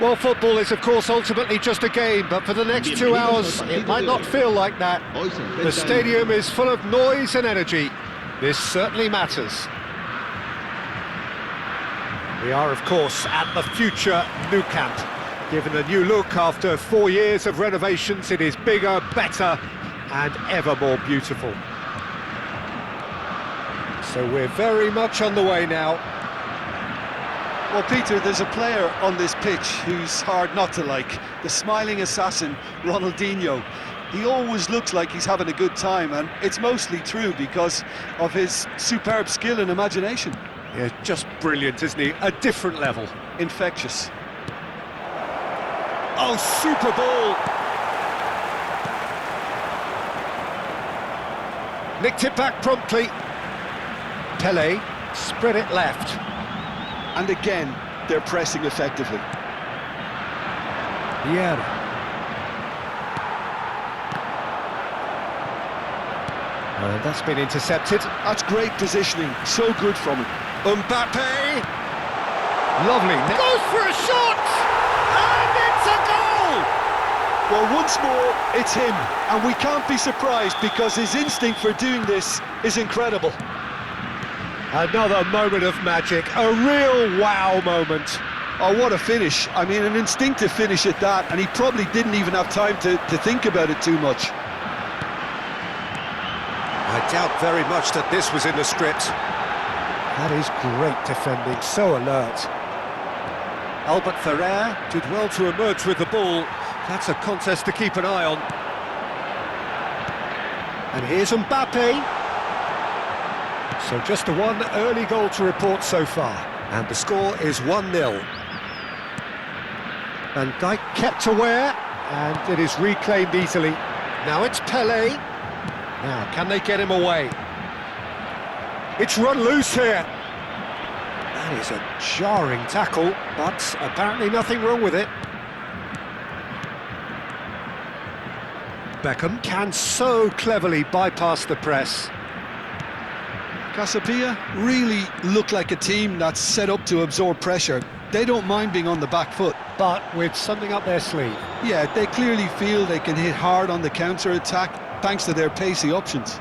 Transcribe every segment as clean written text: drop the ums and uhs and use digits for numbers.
Well, football is, of course, ultimately just a game, but for the next 2 hours, it might not feel like that. The stadium is full of noise and energy. This certainly matters. We are, of course, at the future Nou Camp. Given a new look after 4 years of renovations, it is bigger, better, and ever more beautiful. So we're very much on the way now. Well, Peter, there's a player on this pitch who's hard not to like. The smiling assassin, Ronaldinho. He always looks like he's having a good time, and it's mostly true because of his superb skill and imagination. Yeah, just brilliant, isn't he? A different level. Infectious. Oh, super ball! Nicked it back promptly. Pelé spread it left. And again, they're pressing effectively. Yeah. And that's been intercepted. That's great positioning, so good from him. Mbappe! Lovely. Goes for a shot! And it's a goal! Well, once more, it's him. And we can't be surprised because his instinct for doing this is incredible. Another moment of magic, a real wow moment. Oh, what a finish. I mean, an instinctive finish at that, and he probably didn't even have time to think about it too much. I doubt very much that this was in the script. That is great defending, so alert. Albert Ferrer did well to emerge with the ball. That's a contest to keep an eye on. And here's Mbappe. So just the one early goal to report so far. And the score is 1-0. Van Dijk kept aware, and it is reclaimed easily. Now it's Pelé. Now, can they get him away? It's run loose here. That is a jarring tackle, but apparently nothing wrong with it. Beckham can so cleverly bypass the press. Casabia really look like a team that's set up to absorb pressure. They don't mind being on the back foot. But with something up their sleeve. Yeah, they clearly feel they can hit hard on the counter-attack thanks to their pacey options.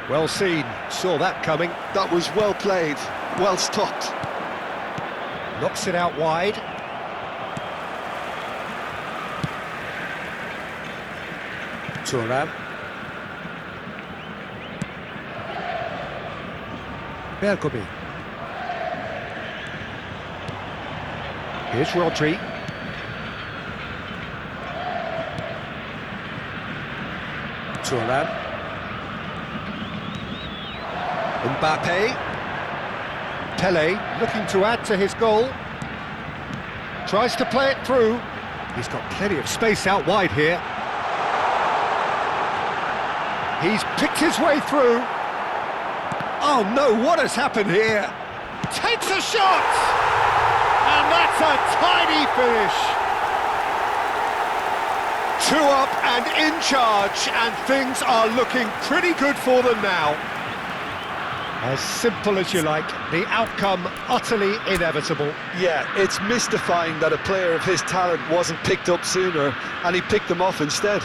Well seen, saw that coming. That was well played, well stopped. Knocks it out wide. Thuram. Bergomi. Here's Rodri. Thuram. Mbappe. Pelé looking to add to his goal. Tries to play it through. He's got plenty of space out wide here. He's picked his way through. Oh no, what has happened here? Takes a shot! And that's a tiny finish. 2 up and in charge, and things are looking pretty good for them now. As simple as you like, the outcome utterly inevitable. Yeah, it's mystifying that a player of his talent wasn't picked up sooner, and he picked them off instead.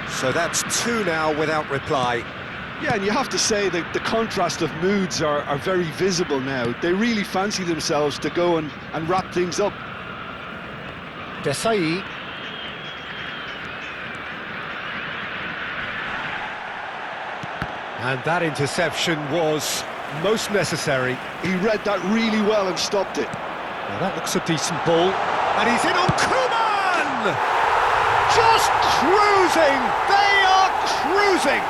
So that's 2 now without reply. Yeah, and you have to say that the contrast of moods are very visible now. They really fancy themselves to go and wrap things up. Desai. And that interception was most necessary. He read that really well and stopped it. Now that looks a decent ball. And he's in on Koeman! Just cruising! They are cruising!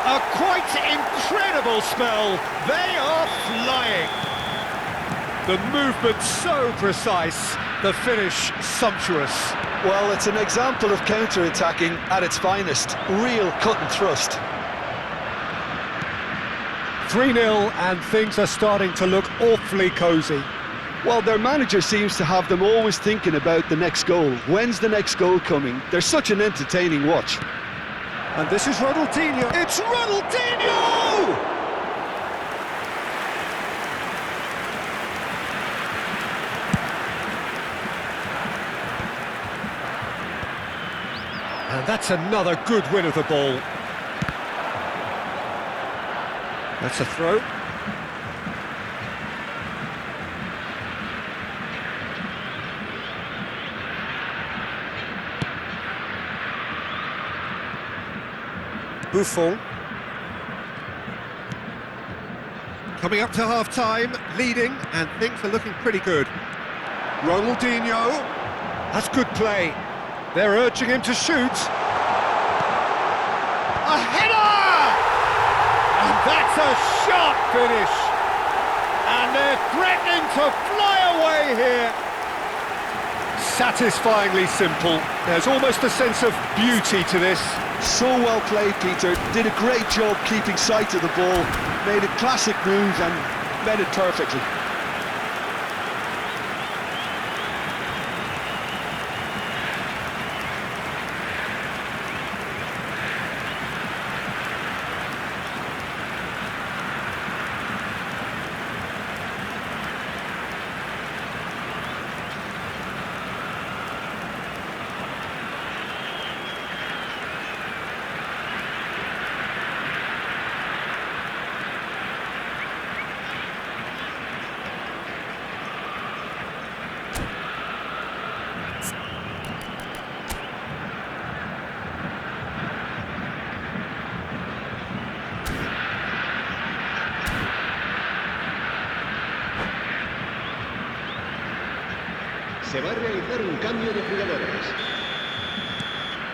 A quite incredible spell. They are flying. The movement so precise, the finish sumptuous. Well, it's an example of counter-attacking at its finest. Real cut and thrust. 3-0 and things are starting to look awfully cosy. Well, their manager seems to have them always thinking about the next goal. When's the next goal coming? They're such an entertaining watch. And this is Ronaldinho. It's Ronaldinho! And that's another good win of the ball. That's a throw. Buffon. Coming up to half-time, leading, and things are looking pretty good. Ronaldinho. That's good play. They're urging him to shoot. A header! And that's a sharp finish. And they're threatening to fly away here. Satisfyingly simple. There's almost a sense of beauty to this. So well played, Peter. Did a great job keeping sight of the ball. Made a classic move and met it perfectly. Se va a realizar un cambio de jugadores.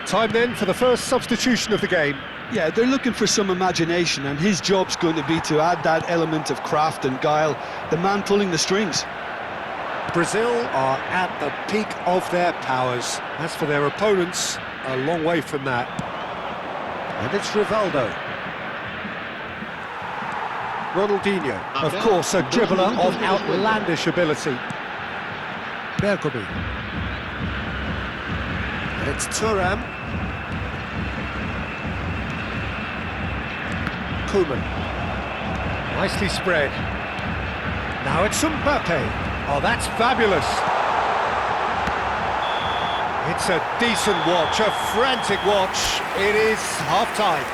Time then for the first substitution of the game. Yeah, they're looking for some imagination, and his job's going to be to add that element of craft and guile, the man pulling the strings. Brazil are at the peak of their powers. As for their opponents, a long way from that. And it's Rivaldo. Ronaldinho, of course, a dribbler of outlandish ability. Bergomi. And it's Thuram. Koeman. Nicely spread. Now it's Mbappe. Oh, that's fabulous. It's a decent watch, a frantic watch. It is half-time.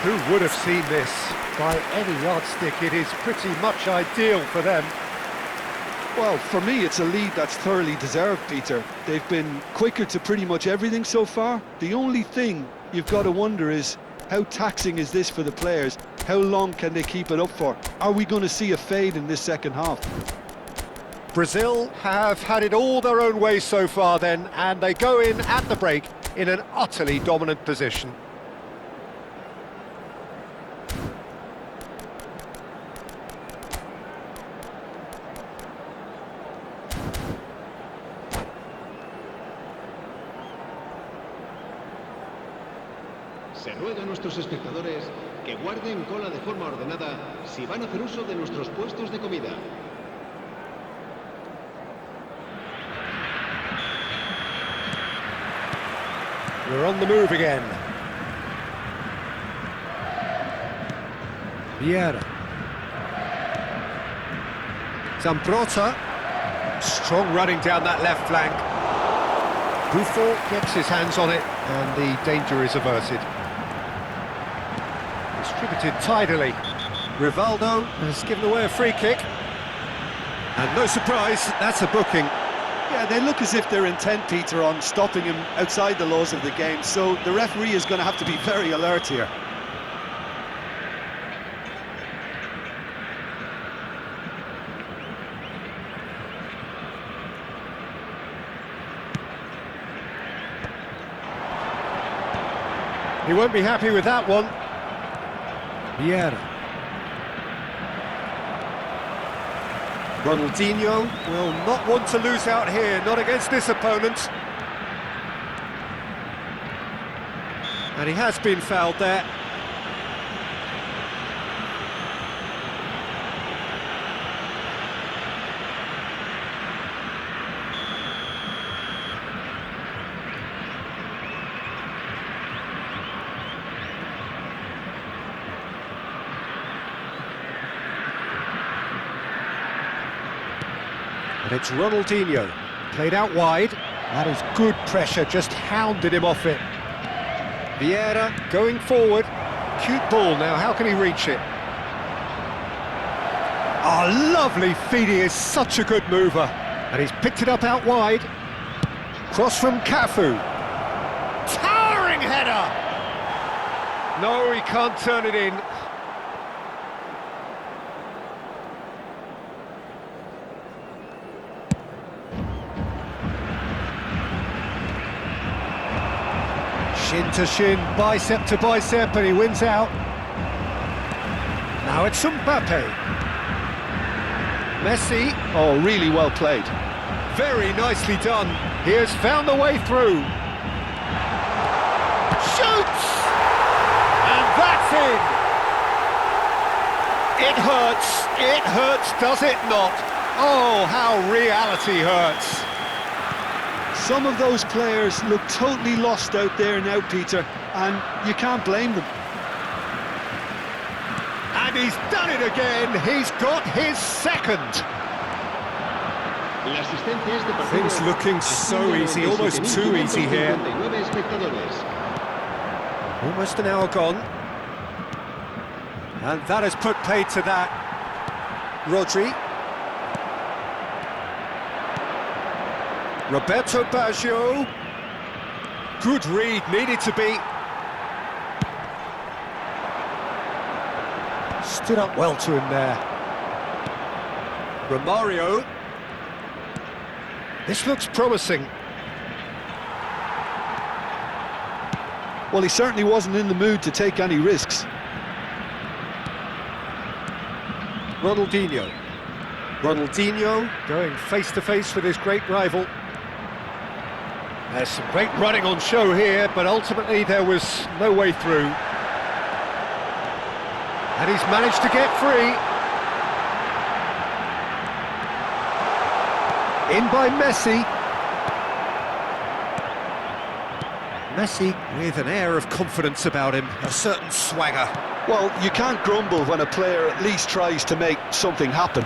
Who would have seen this? By any yardstick, it is pretty much ideal for them. Well, for me, it's a lead that's thoroughly deserved, Peter. They've been quicker to pretty much everything so far. The only thing you've got to wonder is, how taxing is this for the players? How long can they keep it up for? Are we going to see a fade in this second half? Brazil have had it all their own way so far then, and they go in at the break in an utterly dominant position. Se ruega a nuestros espectadores que guarden cola de forma ordenada si van a hacer uso de nuestros puestos de comida. We're on the move again. Vieira. Zambrota. Strong running down that left flank. Buffon gets his hands on it, and the danger is averted. Distributed tidily. Rivaldo has given away a free kick. And no surprise, that's a booking. Yeah, they look as if they're intent, Peter, on stopping him outside the laws of the game, so the referee is going to have to be very alert here. He won't be happy with that one. Vieira. Ronaldinho will not want to lose out here, not against this opponent. And he has been fouled there. And it's Ronaldinho, played out wide. That is good pressure, just hounded him off it. Vieira going forward. Cute ball now, how can he reach it? Oh, lovely feed, he is such a good mover. And he's picked it up out wide. Cross from Cafu. Towering header! No, he can't turn it in. Shin to shin, bicep to bicep, and he wins out. Now it's Mbappe. Messi. Oh, really well played. Very nicely done. He has found the way through. Shoots! And that's in. It hurts, does it not? Oh, how reality hurts. Some of those players look totally lost out there now, Peter, and you can't blame them. And he's done it again, he's got his second. Things looking so easy, almost too easy here. Almost an hour gone. And that has put paid to that. Rodri. Roberto Baggio. Good read, needed to be. Stood up well to him there. Romario. This looks promising. Well, he certainly wasn't in the mood to take any risks. Ronaldinho. Ronaldinho going face-to-face with his great rival. There's some great running on show here, but ultimately there was no way through. And he's managed to get free. In by Messi. Messi with an air of confidence about him, a certain swagger. Well, you can't grumble when a player at least tries to make something happen.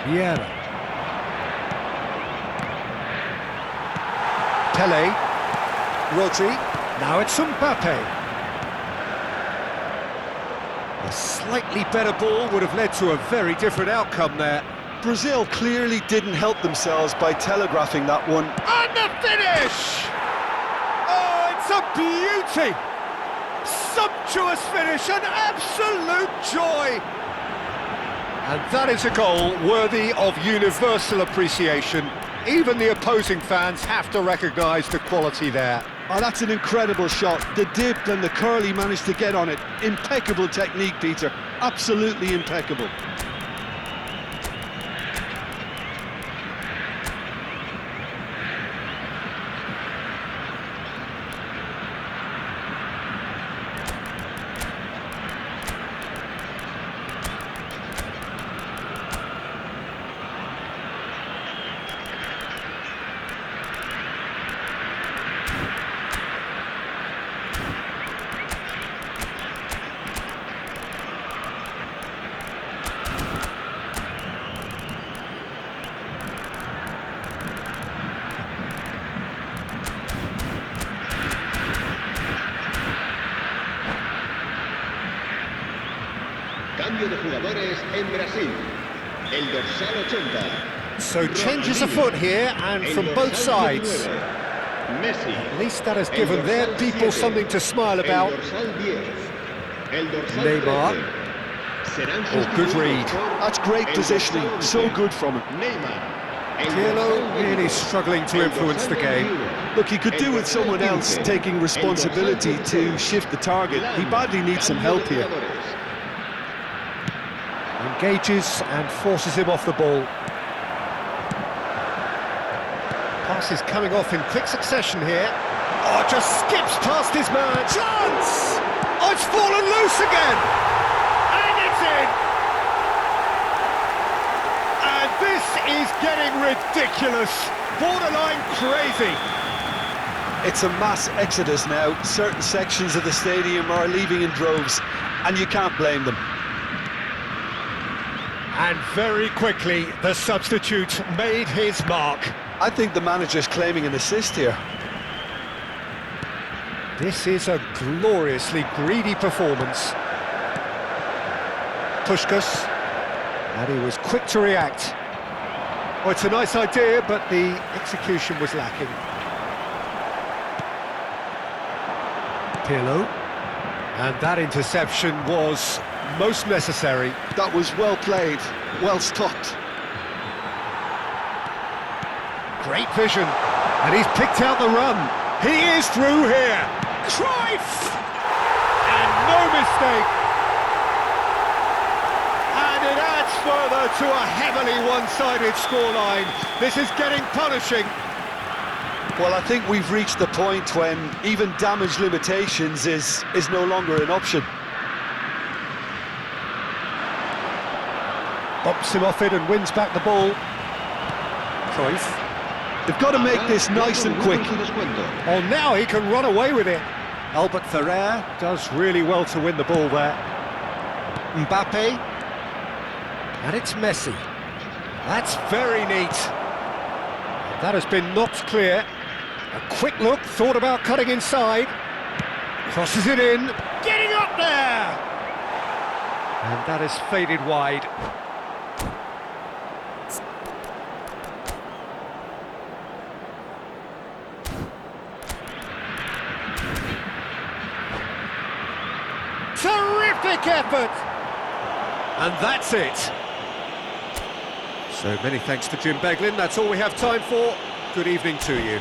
Vieira. Pele. Rodri. Now it's Mbappe. A slightly better ball would have led to a very different outcome there. Brazil clearly didn't help themselves by telegraphing that one. And the finish! Oh, it's a beauty! Sumptuous finish, an absolute joy! And that is a goal worthy of universal appreciation. Even the opposing fans have to recognise the quality there. Oh, that's an incredible shot. The dip and the curl he managed to get on it. Impeccable technique, Peter. Absolutely impeccable. Cambio de jugadores en Brasil. El dorsal 80. So changes afoot here, and from both sides. Messi. At least that has given their people something to smile about. Neymar. Oh, good read. That's great positioning. So good from him. Pirlo really struggling to influence the game. Look, he could do with someone else taking responsibility to shift the target. He badly needs some help here. Engages and forces him off the ball. Pass is coming off in quick succession here. Oh, just skips past his man. Chance! Oh, it's fallen loose again! And it's in! And this is getting ridiculous. Borderline crazy. It's a mass exodus now. Certain sections of the stadium are leaving in droves, and you can't blame them. And very quickly, the substitute made his mark. I think the manager's claiming an assist here. This is a gloriously greedy performance. Puskás, and he was quick to react. Oh, it's a nice idea, but the execution was lacking. Pirlo, and that interception was most necessary. That was well played, well stopped. Great vision, and he's picked out the run. He is through here. Cruyff! And no mistake. And it adds further to a heavily one-sided scoreline. This is getting punishing. Well, I think we've reached the point when even damage limitations is no longer an option. Bumps him off it and wins back the ball. Cruyff. They've got to make this nice and quick. Oh, now he can run away with it. Albert Ferrer does really well to win the ball there. Mbappe. And it's Messi. That's very neat. That has been knocked clear. A quick look, thought about cutting inside. Crosses it in. Getting up there! And that has faded wide. Terrific effort! And that's it. So many thanks to Jim Beglin. That's all we have time for. Good evening to you.